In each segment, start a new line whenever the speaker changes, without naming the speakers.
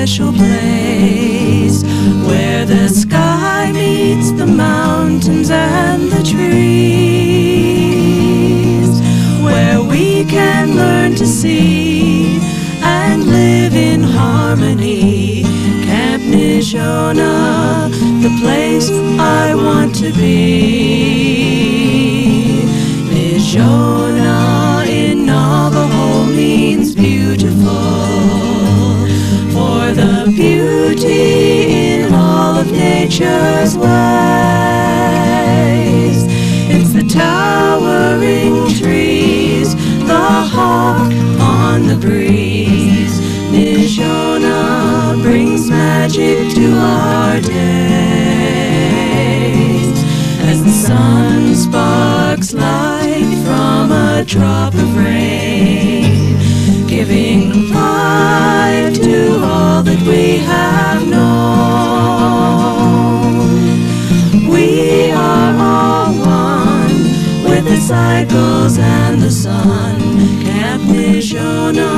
special place where the sky meets the mountains and the trees, where we can learn to see and live in harmony. Camp Nijona, the place I want to be. Nijona in Navajo means beautiful, for the beauty in all of nature's ways. It's the towering trees, the hawk on the breeze. Nijona brings magic to our days, as the sun sparks light from a drop of rain, giving life to all that we have known. We are all one with the cycles and the sun. Camp Nijona,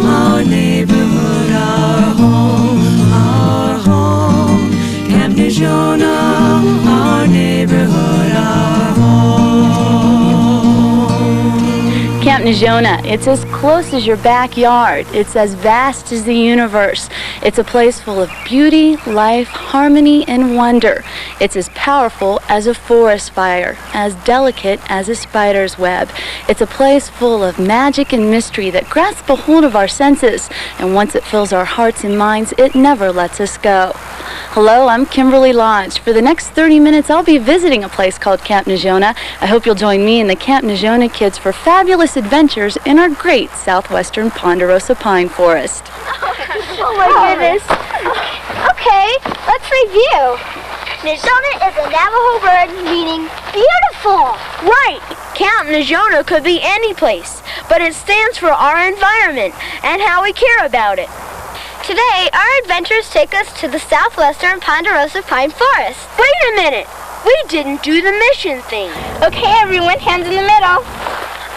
our neighborhood, our home, our home. Camp Nijona, our neighborhood, our home.
Camp Nijona, it's as close as your backyard. It's as vast as the universe. It's a place full of beauty, life, harmony, and wonder. It's as powerful as a forest fire, as delicate as a spider's web. It's a place full of magic and mystery that grasps a hold of our senses, and once it fills our hearts and minds, it never lets us go. Hello, I'm Kimberly Lodge. For the next 30 minutes, I'll be visiting a place called Camp Nijona. I hope you'll join me and the Camp Nijona kids for fabulous adventures in our great Southwestern Ponderosa Pine Forest.
Oh my goodness. Okay, let's review. Nijona is a Navajo word meaning beautiful.
Right. Camp Nijona could be any place, but it stands for our environment and how we care about it.
Today, our adventures take us to the Southwestern Ponderosa Pine Forest.
Wait a minute. We didn't do the mission thing.
Okay, everyone, hands in the middle.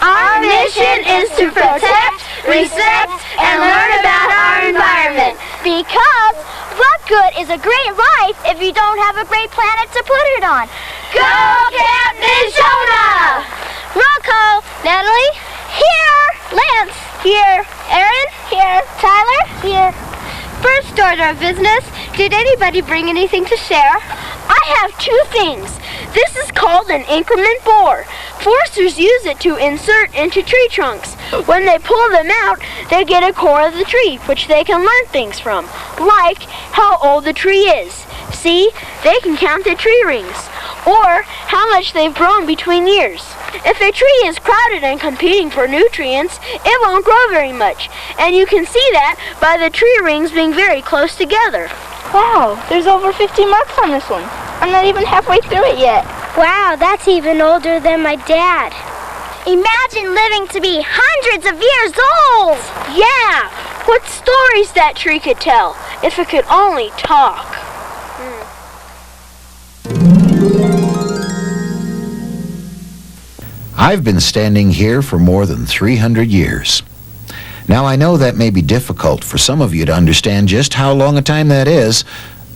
Our mission is to protect, respect, and learn about our environment.
Because what good is a great life if you don't have a great planet to put it on?
Go Camp Nijona!
Roll call. Natalie? Here. Lance? Here. Aaron? Here. Tyler? Here. First order of business, did anybody bring anything to share?
I have two things. This is called an increment bore. Foresters use it to insert into tree trunks. When they pull them out, they get a core of the tree, which they can learn things from, like how old the tree is. See, they can count the tree rings, or how much they've grown between years. If a tree is crowded and competing for nutrients, it won't grow very much, and you can see that by the tree rings being very close together.
Wow, there's over 50 marks on this one. I'm not even halfway through it yet. Wow, that's even older than my dad. Imagine living to be hundreds of years old!
Yeah! What stories that tree could tell, if it could only talk.
I've been standing here for more than 300 years. Now, I know that may be difficult for some of you to understand just how long a time that is,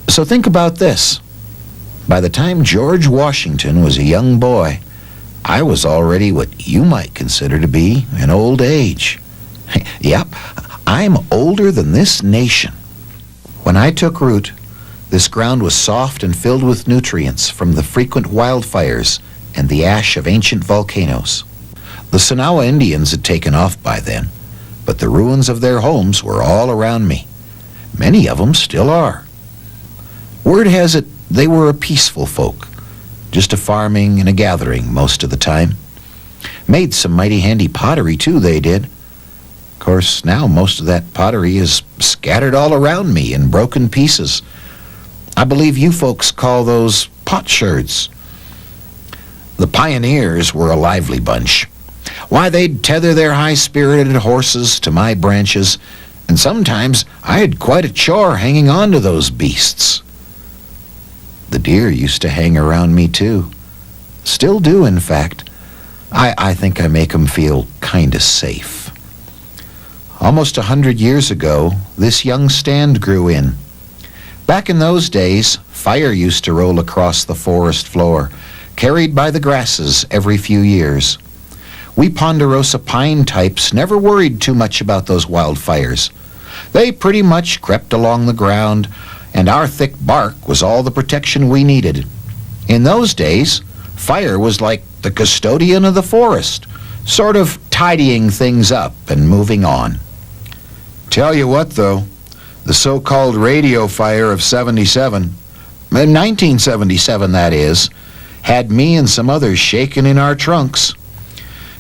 so think about this. By the time George Washington was a young boy, I was already what you might consider to be an old age. Yep, I'm older than this nation. When I took root, this ground was soft and filled with nutrients from the frequent wildfires and the ash of ancient volcanoes. The Sonawa Indians had taken off by then, but the ruins of their homes were all around me. Many of them still are. Word has it they were a peaceful folk, just a farming and a gathering most of the time. Made some mighty handy pottery, too, they did. Of course, now most of that pottery is scattered all around me in broken pieces. I believe you folks call those potsherds. The pioneers were a lively bunch. Why, they'd tether their high-spirited horses to my branches, and sometimes I had quite a chore hanging on to those beasts. The deer used to hang around me, too. Still do, in fact. I think I make 'em feel kinda safe. Almost 100 years ago, this young stand grew in. Back in those days, fire used to roll across the forest floor, carried by the grasses every few years. We Ponderosa Pine types never worried too much about those wildfires. They pretty much crept along the ground, and our thick bark was all the protection we needed. In those days, fire was like the custodian of the forest, sort of tidying things up and moving on. Tell you what, though, the so-called radio fire of 1977 that is, had me and some others shaking in our trunks.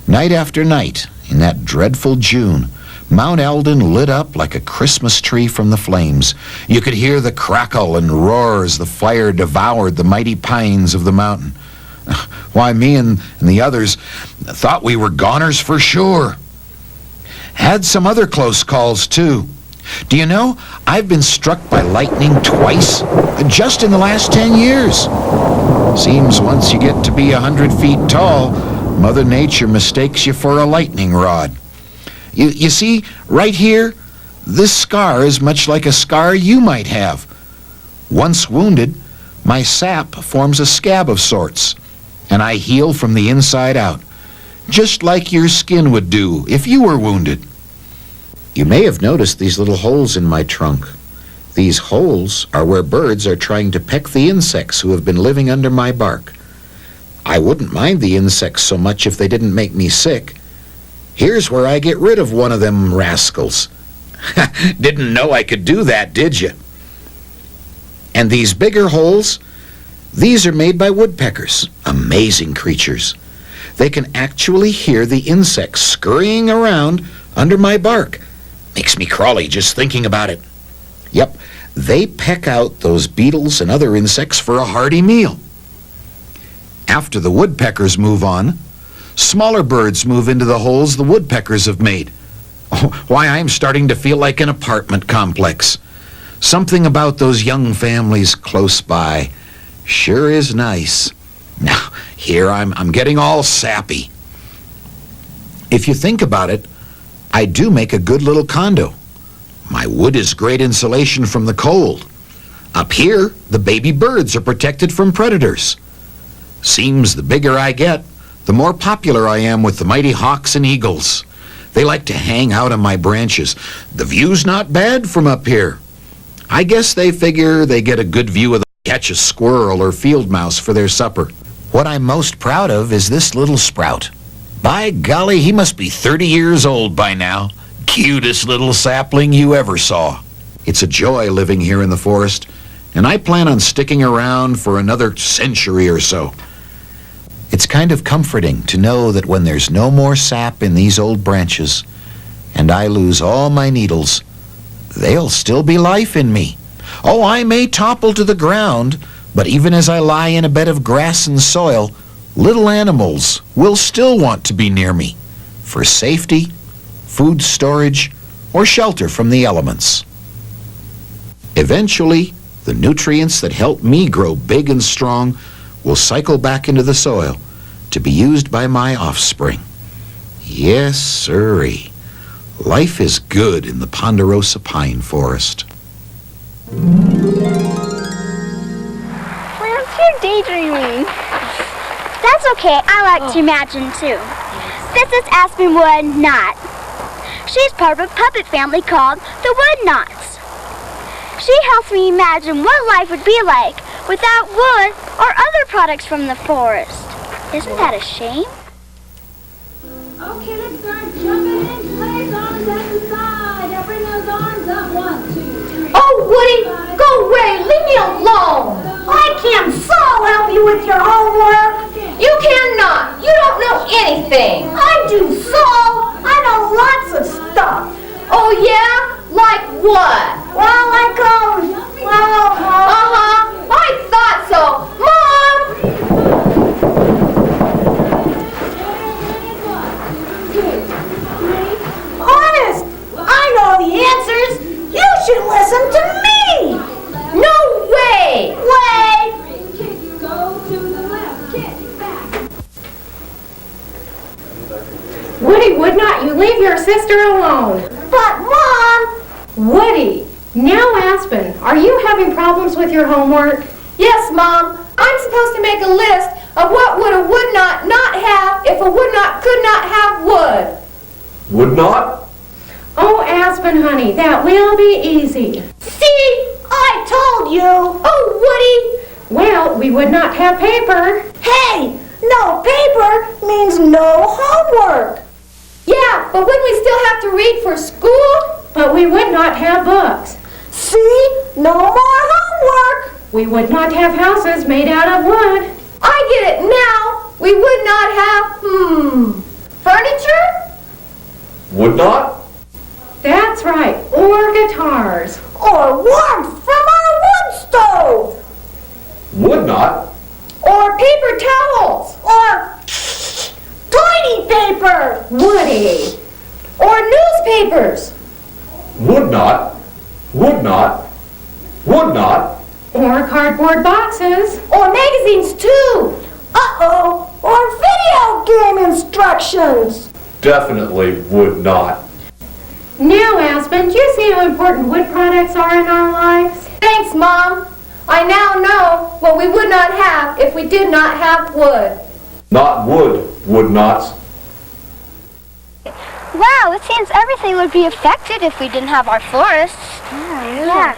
Night after night, in that dreadful June, Mount Eldon lit up like a Christmas tree from the flames. You could hear the crackle and roar as the fire devoured the mighty pines of the mountain. Why, me and the others thought we were goners for sure. Had some other close calls, too. Do you know, I've been struck by lightning twice, just in the last 10 years. Seems once you get to be 100 feet tall, Mother Nature mistakes you for a lightning rod. You see, right here, this scar is much like a scar you might have. Once wounded, my sap forms a scab of sorts, and I heal from the inside out, just like your skin would do if you were wounded. You may have noticed these little holes in my trunk. These holes are where birds are trying to peck the insects who have been living under my bark. I wouldn't mind the insects so much if they didn't make me sick. Here's where I get rid of one of them rascals. Didn't know I could do that, did you? And these bigger holes, these are made by woodpeckers, amazing creatures. They can actually hear the insects scurrying around under my bark. Makes me crawly just thinking about it. Yep, they peck out those beetles and other insects for a hearty meal. After the woodpeckers move on, smaller birds move into the holes the woodpeckers have made. Oh, why, I'm starting to feel like an apartment complex. Something about those young families close by sure is nice. Now, here I'm getting all sappy. If you think about it, I do make a good little condo. My wood is great insulation from the cold. Up here, the baby birds are protected from predators. Seems the bigger I get, the more popular I am with the mighty hawks and eagles. They like to hang out on my branches. The view's not bad from up here. I guess they figure they get a good view of the catch a squirrel or field mouse for their supper. What I'm most proud of is this little sprout. By golly, he must be 30 years old by now. Cutest little sapling you ever saw. It's a joy living here in the forest, and I plan on sticking around for another century or so. It's kind of comforting to know that when there's no more sap in these old branches, and I lose all my needles, there'll still be life in me. Oh, I may topple to the ground, but even as I lie in a bed of grass and soil, little animals will still want to be near me for safety, food storage, or shelter from the elements. Eventually, the nutrients that help me grow big and strong will cycle back into the soil to be used by my offspring. Yes, sirree. Life is good in the Ponderosa Pine Forest.
Lance, you're daydreaming. That's okay. I like to imagine, too. This is Aspenwood Knot. She's part of a puppet family called the Wood Knots. She helps me imagine what life would be like without wood or other products from the forest. Isn't that a shame?
Okay, let's start jumping in place. Arms at the side. Now bring those arms up. 1, 2, 3.
Oh, Woody, go away. Leave me alone. I can so help you with your homework. You cannot. You don't know anything. I do so. I know lots of stuff. Oh, yeah? Like what? Well, like, I thought so. Mom! Honest, I know the answers. You should listen to me. No way.
Go to the left. Kick back.
Woody Woodnot, you leave your sister alone. But, Mom!
Woody, now Aspen, are you having problems with your homework?
Yes, Mom. I'm supposed to make a list of what would a would not have if a would not could not have would.
Would not?
Oh, Aspen, honey, that will be easy.
See? I told you. Oh, Woody.
Well, we would not have paper.
Hey, no paper means no homework. Yeah, but wouldn't we still have to read for school?
But we would not have books.
See? No more homework.
We would not have houses made out of wood.
I get it now. We would not have, furniture?
Would not?
That's right, or guitars.
Or warmth from our wood stove.
Would not?
Or paper towels. Or toilet paper.
Woody.
Or newspapers.
Would not? Would not? Would not?
Or cardboard boxes.
Or magazines too. Uh-oh. Or video game instructions.
Definitely would not.
Now, Aspen, do you see how important wood products are in our lives?
Thanks, Mom. I now know what we would not have if we did not have wood.
Not would nots.
Wow, it seems everything would be affected if we didn't have our forests. Yeah.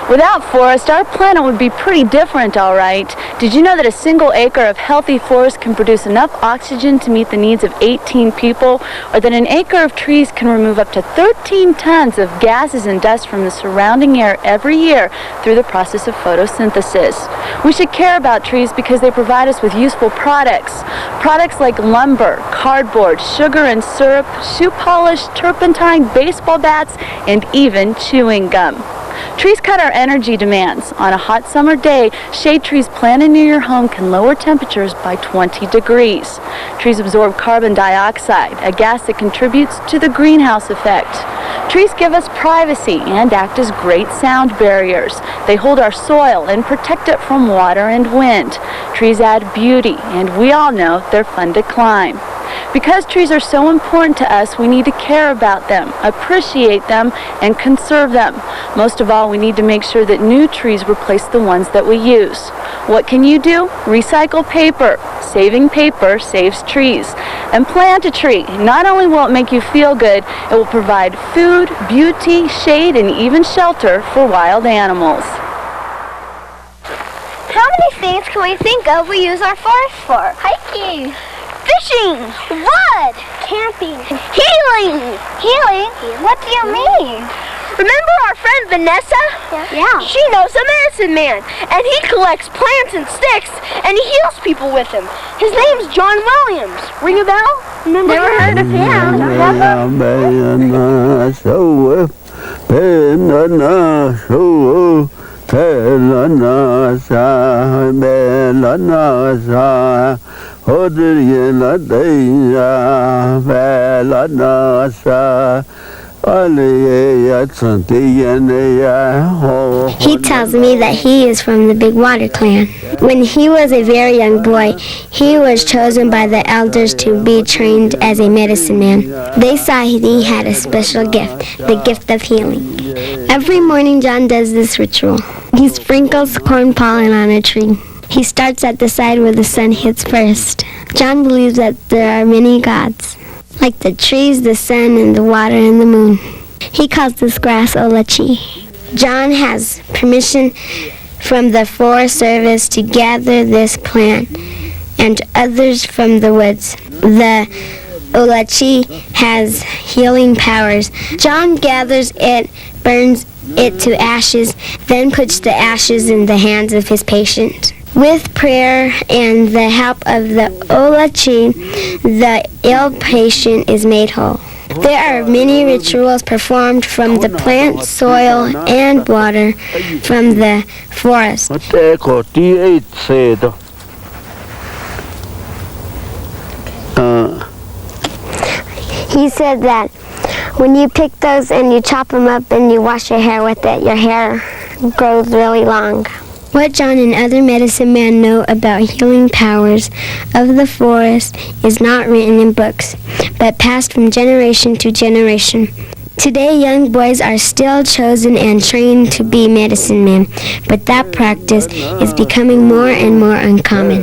Without forests, our planet would be pretty different, all right. Did you know that a single acre of healthy forest can produce enough oxygen to meet the needs of 18 people, or that an acre of trees can remove up to 13 tons of gases and dust from the surrounding air every year through the process of photosynthesis? We should care about trees because they provide us with useful products. Products like lumber, cardboard, sugar and syrup, shoe polish, turpentine, baseball bats, and even chewing gum. Trees cut our energy demands. On a hot summer day, shade trees planted near your home can lower temperatures by 20 degrees. Trees absorb carbon dioxide, a gas that contributes to the greenhouse effect. Trees give us privacy and act as great sound barriers. They hold our soil and protect it from water and wind. Trees add beauty, and we all know they're fun to climb. Because trees are so important to us, we need to care about them, appreciate them, and conserve them. Most of all, we need to make sure that new trees replace the ones that we use. What can you do? Recycle paper. Saving paper saves trees. And plant a tree. Not only will it make you feel good, it will provide food, beauty, shade, and even shelter for wild animals.
How many things can we think of we use our forest for? Hiking. Fishing. Wood. Camping. Healing. Healing? What do you mean?
Remember our friend Vanessa?
Yeah.
She knows a medicine man, and he collects plants and sticks, and he heals people with them. His name's John Williams. Ring a bell?
Never heard of him.
He tells me that he is from the Big Water Clan. When he was a very young boy, he was chosen by the elders to be trained as a medicine man. They saw he had a special gift, the gift of healing. Every morning John does this ritual. He sprinkles corn pollen on a tree. He starts at the side where the sun hits first. John believes that there are many gods, like the trees, the sun, and the water and the moon. He calls this grass Olachi. John has permission from the Forest Service to gather this plant and others from the woods. The Olachi has healing powers. John gathers it, burns it to ashes, then puts the ashes in the hands of his patient. With prayer and the help of the Olachi, the ill patient is made whole. There are many rituals performed from the plant, soil, and water from the forest. He said that when you pick those and you chop them up and you wash your hair with it, your hair grows really long. What John and other medicine men know about healing powers of the forest is not written in books, but passed from generation to generation. Today, young boys are still chosen and trained to be medicine men, but that practice is becoming more and more uncommon.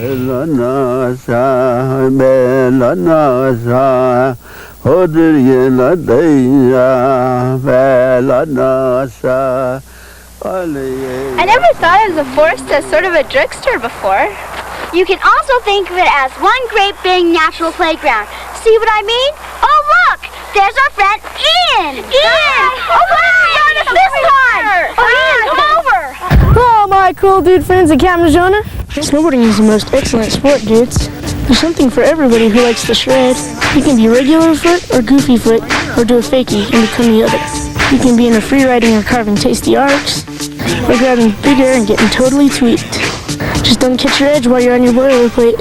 I never thought of the forest as sort of a drugstore before.
You can also think of it as one great big natural playground. See what I mean? Oh, look! There's our friend Ian! Ian! Oh, wow! It's this time! Oh, Ian, come over!
Hello, my cool dude friends at Camp Jonah. Snowboarding is the most excellent sport, dudes. There's something for everybody who likes to shred. You can be regular foot or goofy foot, or do a fakie and become the other. You can be in a free riding or carving tasty arcs, or grabbing big air and getting totally tweaked. Just don't catch your edge while you're on your boilerplate.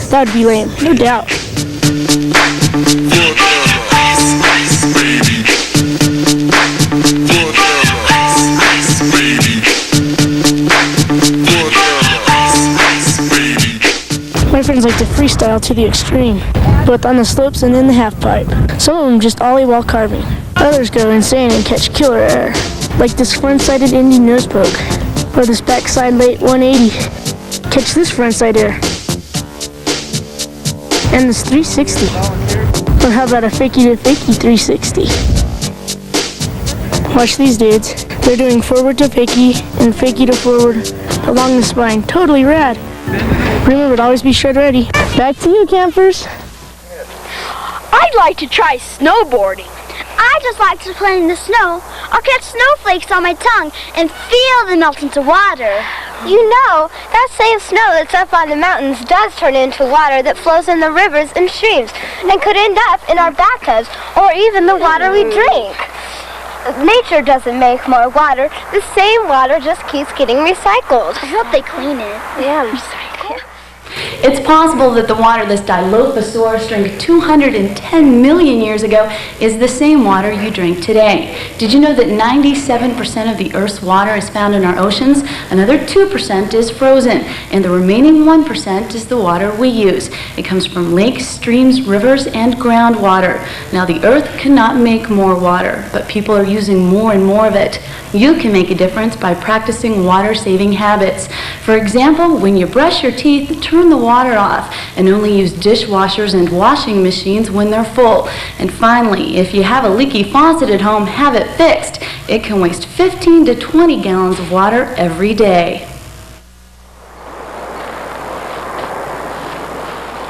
That would be lame, no doubt. My friends like to freestyle to the extreme, both on the slopes and in the half pipe. Some of them just ollie while carving. Others go insane and catch killer air, like this front-sided Indy nose poke, or this backside late 180. Catch this front-side air, and this 360. Or how about a fakie-to-fakie 360? Watch these dudes. They're doing forward to fakie and fakie to forward along the spine. Totally rad. Remember to always be shred ready. Back to you, campers.
I'd like to try snowboarding.
I just like to play in the snow or catch snowflakes on my tongue and feel them melt into water.
You know, that same snow that's up on the mountains does turn into water that flows in the rivers and streams and could end up in our bathtubs or even the water we drink. Nature doesn't make more water. The same water just keeps getting recycled.
I hope they clean it.
Yeah, recycle.
It's possible that the water this Dilophosaurus drank 210 million years ago is the same water you drink today. Did you know that 97% of the Earth's water is found in our oceans? Another 2% is frozen, and the remaining 1% is the water we use. It comes from lakes, streams, rivers, and groundwater. Now, the Earth cannot make more water, but people are using more and more of it. You can make a difference by practicing water-saving habits. For example, when you brush your teeth, turn the water off and only use dishwashers and washing machines when they're full. And finally, if you have a leaky faucet at home, have it fixed. It can waste 15 to 20 gallons of water every day.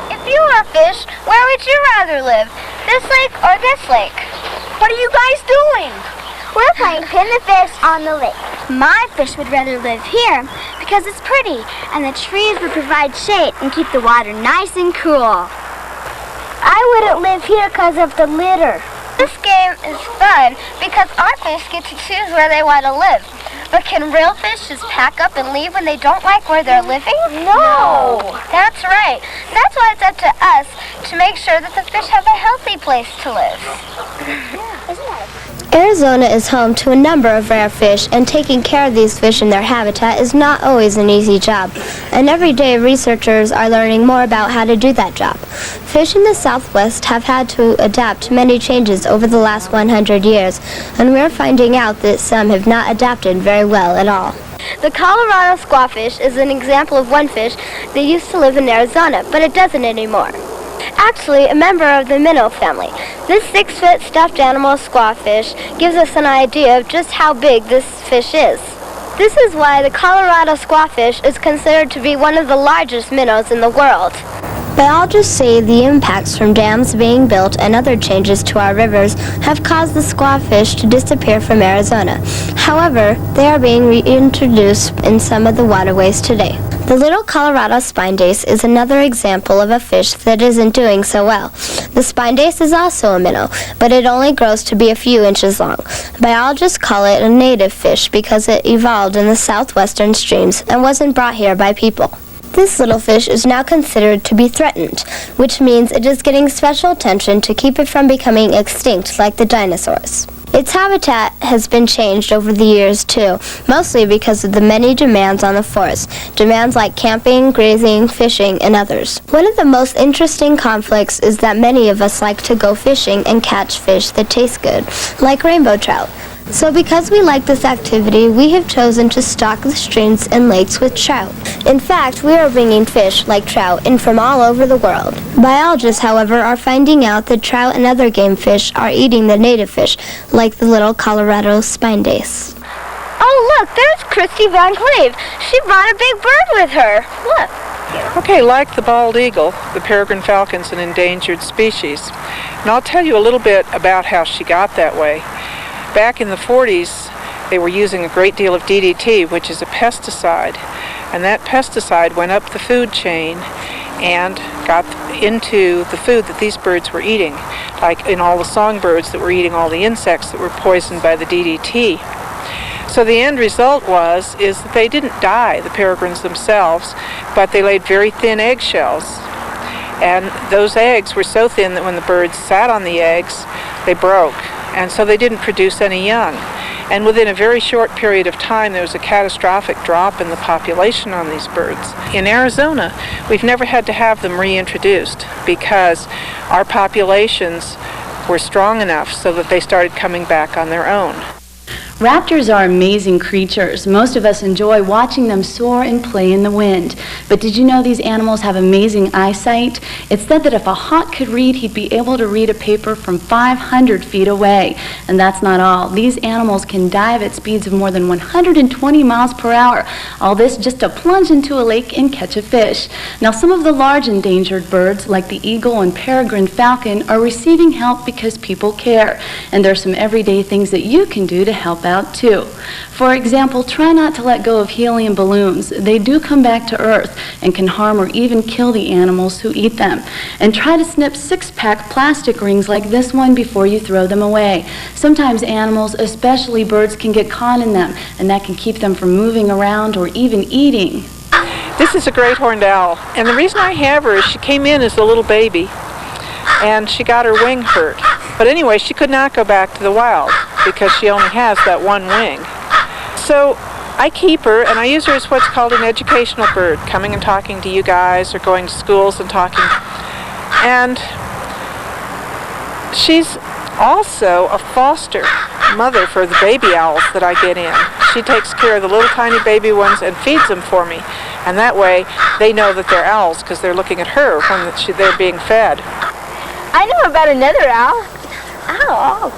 If you were a fish, where would you rather live? This lake or this lake? What are you guys doing?
We're playing pin the fish on the lake. My fish would rather live here because it's pretty and the trees would provide shade and keep the water nice and cool.
I wouldn't live here because of the litter. This game is fun because our fish get to choose where they want to live. But can real fish just pack up and leave when they don't like where they're living? No. That's right. That's why it's up to us to make sure that the fish have a healthy place to live.
Isn't it?
Arizona is home to a number of rare fish, and taking care of these fish in their habitat is not always an easy job. And every day, researchers are learning more about how to do that job. Fish in the Southwest have had to adapt to many changes over the last 100 years, and we're finding out that some have not adapted very well at all.
The Colorado squawfish is an example of one fish that used to live in Arizona, but it doesn't anymore. Actually, a member of the minnow family. This 6-foot stuffed animal squawfish gives us an idea of just how big this fish is. This is why the Colorado squawfish is considered to be one of the largest minnows in the world.
Biologists say the impacts from dams being built and other changes to our rivers have caused the squawfish to disappear from Arizona. However, they are being reintroduced in some of the waterways today. The little Colorado spine dace is another example of a fish that isn't doing so well. The spine dace is also a minnow, but it only grows to be a few inches long. Biologists call it a native fish because it evolved in the southwestern streams and wasn't brought here by people. This little fish is now considered to be threatened, which means it is getting special attention to keep it from becoming extinct like the dinosaurs. Its habitat has been changed over the years too, mostly because of the many demands on the forest, demands like camping, grazing, fishing, and others. One of the most interesting conflicts is that many of us like to go fishing and catch fish that taste good, like rainbow trout. So because we like this activity, we have chosen to stock the streams and lakes with trout. In fact, we are bringing fish, like trout, in from all over the world. Biologists, however, are finding out that trout and other game fish are eating the native fish, like the little Colorado spine dace.
Oh, look, there's Christy Van Cleve. She brought a big bird with her. Look.
Okay, like the bald eagle, the peregrine falcon's an endangered species. And I'll tell you a little bit about how she got that way. Back in the 40s, they were using a great deal of DDT, which is a pesticide. And that pesticide went up the food chain and got into the food that these birds were eating, like in all the songbirds that were eating all the insects that were poisoned by the DDT. So the end result is that they didn't die, the peregrines themselves, but they laid very thin eggshells. And those eggs were so thin that when the birds sat on the eggs, they broke. And so they didn't produce any young. And within a very short period of time, there was a catastrophic drop in the population on these birds. In Arizona, we've never had to have them reintroduced because our populations were strong enough so that they started coming back on their own.
Raptors are amazing creatures. Most of us enjoy watching them soar and play in the wind. But did you know these animals have amazing eyesight? It's said that if a hawk could read, he'd be able to read a paper from 500 feet away. And that's not all. These animals can dive at speeds of more than 120 miles per hour. All this just to plunge into a lake and catch a fish. Now, some of the large endangered birds, like the eagle and peregrine falcon, are receiving help because people care. And there are some everyday things that you can do to help out too. For example, try not to let go of helium balloons. They do come back to Earth and can harm or even kill the animals who eat them. And try to snip six-pack plastic rings like this one before you throw them away. Sometimes animals, especially birds, can get caught in them, and that can keep them from moving around or even eating.
This is a great horned owl, and the reason I have her is she came in as a little baby and she got her wing hurt. But anyway, she could not go back to the wild because she only has that one wing. So I keep her, and I use her as what's called an educational bird, coming and talking to you guys or going to schools and talking. And she's also a foster mother for the baby owls that I get in. She takes care of the little tiny baby ones and feeds them for me. And that way they know that they're owls because they're looking at her when they're being fed.
I know about another owl. Ow.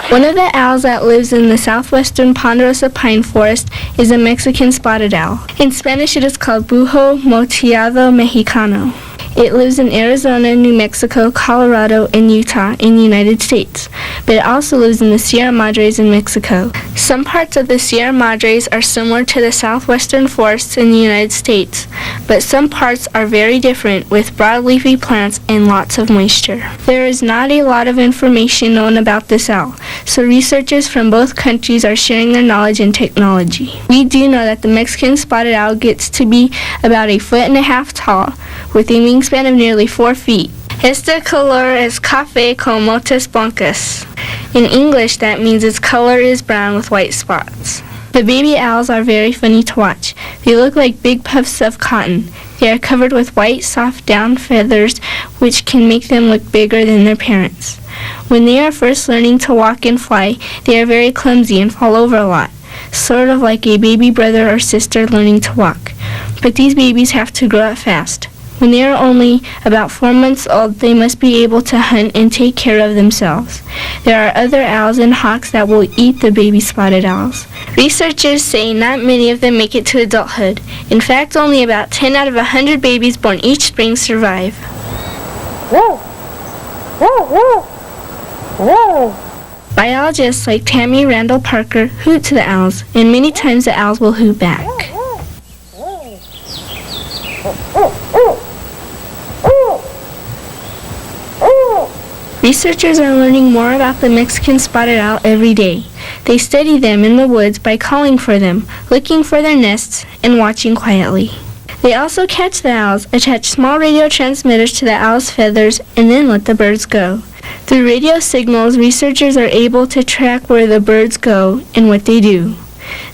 One of the owls that lives in the Southwestern Ponderosa Pine forest is a Mexican spotted owl. In Spanish, it is called Bujo moteado mexicano. It lives in Arizona, New Mexico, Colorado, and Utah in the United States, but it also lives in the Sierra Madres in Mexico. Some parts of the Sierra Madres are similar to the southwestern forests in the United States, but some parts are very different with broadleafy plants and lots of moisture. There is not a lot of information known about this owl, so researchers from both countries are sharing their knowledge and technology. We do know that the Mexican spotted owl gets to be about 1.5 feet tall, with a wingspan of nearly 4 feet. Este color es café con motas blancas. In English, that means its color is brown with white spots. The baby owls are very funny to watch. They look like big puffs of cotton. They are covered with white, soft down feathers, which can make them look bigger than their parents. When they are first learning to walk and fly, they are very clumsy and fall over a lot, sort of like a baby brother or sister learning to walk. But these babies have to grow up fast. When they are only about 4 months old, they must be able to hunt and take care of themselves. There are other owls and hawks that will eat the baby spotted owls. Researchers say not many of them make it to adulthood. In fact, only about 10 out of 100 babies born each spring survive.
Whoa. Whoa, whoa. Whoa.
Biologists like Tammy Randall Parker hoot to the owls, and many times the owls will hoot back. Researchers are learning more about the Mexican spotted owl every day. They study them in the woods by calling for them, looking for their nests, and watching quietly. They also catch the owls, attach small radio transmitters to the owl's feathers, and then let the birds go. Through radio signals, researchers are able to track where the birds go and what they do.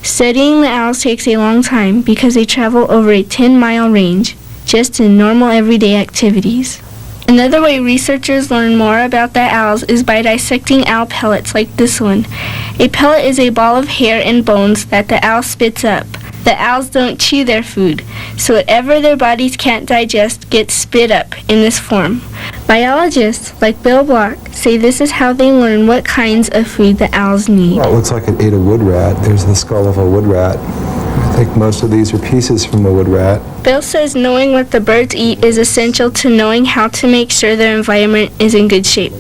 Studying the owls takes a long time because they travel over a 10-mile range, just in normal everyday activities. Another way researchers learn more about the owls is by dissecting owl pellets like this one. A pellet is a ball of hair and bones that the owl spits up. The owls don't chew their food, so whatever their bodies can't digest gets spit up in this form. Biologists, like Bill Block, say this is how they learn what kinds of food the owls need.
Well, it looks like it ate a wood rat. There's the skull of a wood rat. I think most of these are pieces from a wood rat.
Bill says knowing what the birds eat is essential to knowing how to make sure their environment is in good shape.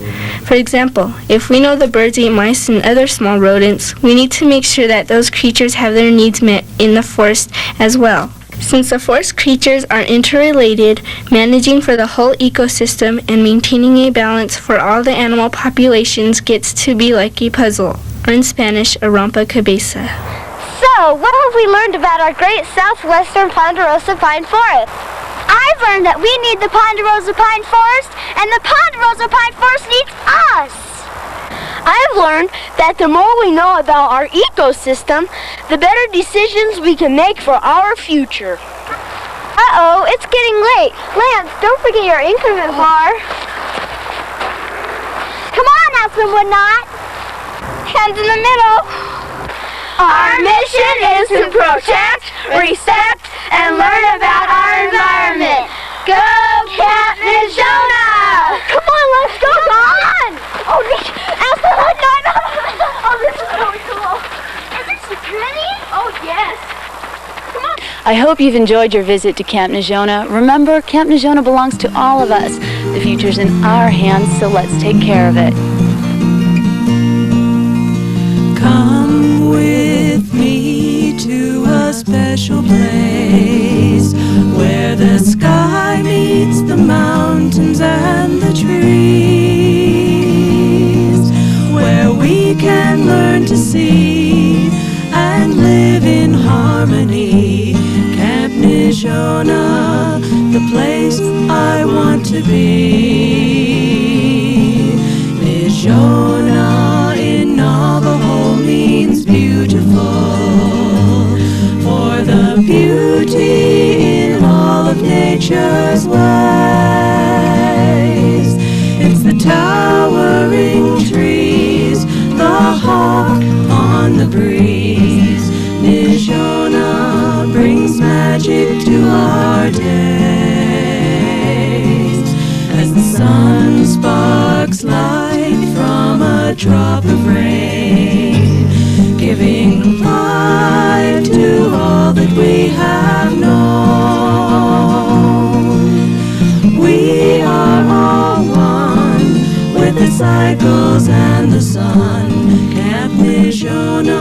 For example, if we know the birds eat mice and other small rodents, we need to make sure that those creatures have their needs met in the forest as well. Since the forest creatures are interrelated, managing for the whole ecosystem and maintaining a balance for all the animal populations gets to be like a puzzle, or in Spanish, a rompecabezas.
So, what have we learned about our great Southwestern Ponderosa Pine Forest? I've learned that we need the Ponderosa Pine Forest, and the Ponderosa Pine Forest needs us.
I've learned that the more we know about our ecosystem, the better decisions we can make for our future.
Uh-oh, it's getting late. Lance, don't forget your increment bar. Come on, Aspen Woodknot. Hands in the middle.
Our mission is to protect, respect, and learn about our environment. Go, Captain Jonah!
Come on, let's go, on! Oh, Aspen Woodknot! Oh, this is really cool. Is this security?
Oh, yes.
Come on.
I hope you've enjoyed your visit to Camp Najona. Remember, Camp Najona belongs to all of us. The future's in our hands, so let's take care of it.
Come with me to a special place where the sky meets the mountains and the trees, where we can learn to see and live in harmony. Camp Najona, the place I want to be. Najona in Navajo means beautiful, for the beauty in all of nature's ways. It's the towering trees, the hawk on the breeze. Najona brings magic to our days, as the sun sparks light from a drop of rain, giving life to all that we have known. We are all one with the cycles and the sun. Camp Najona.